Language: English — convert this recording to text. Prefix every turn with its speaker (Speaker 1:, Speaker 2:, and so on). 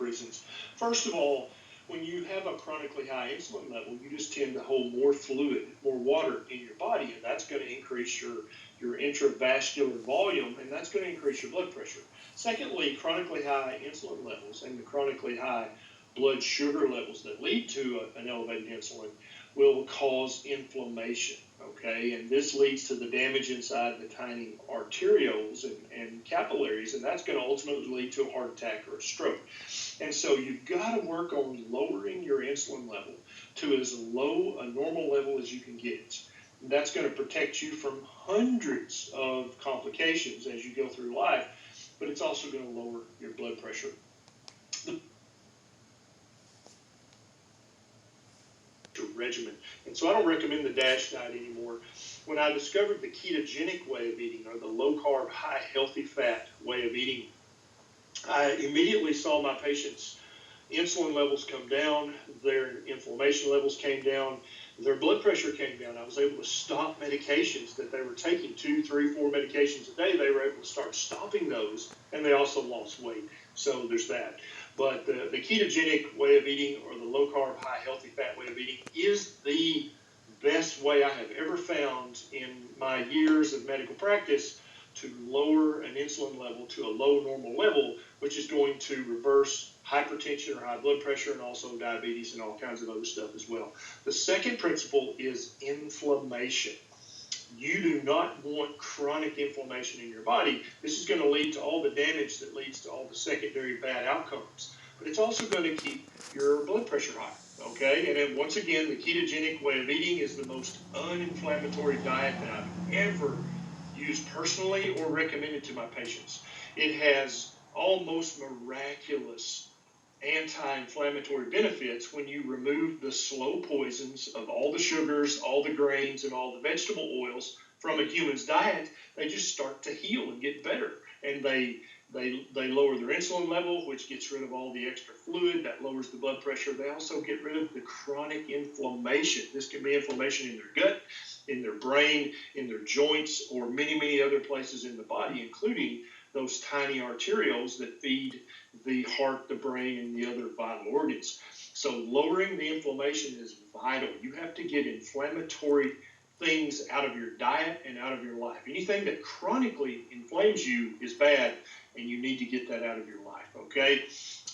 Speaker 1: reasons. First of all, when you have a chronically high insulin level, you just tend to hold more fluid, more water in your body, and that's going to increase your intravascular volume, and that's going to increase your blood pressure. Secondly, chronically high insulin levels and the chronically high blood sugar levels that lead to an elevated insulin will cause inflammation, okay? And this leads to the damage inside the tiny arterioles and capillaries, and that's going to ultimately lead to a heart attack or a stroke. And so you've got to work on lowering your insulin level to as low a normal level as you can get. That's going to protect you from hundreds of complications as you go through life, but it's also going to lower your blood pressure. Regimen. And so I don't recommend the DASH diet anymore. When I discovered the ketogenic way of eating, or the low-carb, high healthy fat way of eating, I immediately saw my patients' insulin levels come down, their inflammation levels came down, their blood pressure came down. I was able to stop medications that they were taking, 2, 3, 4 medications a day. They were able to start stopping those, and they also lost weight. So there's that. But the ketogenic way of eating, or the low-carb, high healthy fat way of eating, is the best way I have ever found in my years of medical practice to lower an insulin level to a low normal level, which is going to reverse hypertension or high blood pressure, and also diabetes and all kinds of other stuff as well. The second principle is inflammation. You do not want chronic inflammation in your body. This is going to lead to all the damage that leads to all the secondary bad outcomes. But it's also going to keep your blood pressure high, okay? And then once again, the ketogenic way of eating is the most uninflammatory diet that I've ever used personally or recommended to my patients. It has almost miraculous anti-inflammatory benefits when you remove the slow poisons of all the sugars, all the grains, and all the vegetable oils from a human's diet. They just start to heal and get better. And they lower their insulin level, which gets rid of all the extra fluid. That lowers the blood pressure. They also get rid of the chronic inflammation. This can be inflammation in their gut, in their brain, in their joints, or many, many other places in the body, including those tiny arterioles that feed the heart, the brain, and the other vital organs. So lowering the inflammation is vital. You have to get inflammatory things out of your diet and out of your life. Anything that chronically inflames you is bad, and you need to get that out of your life, okay?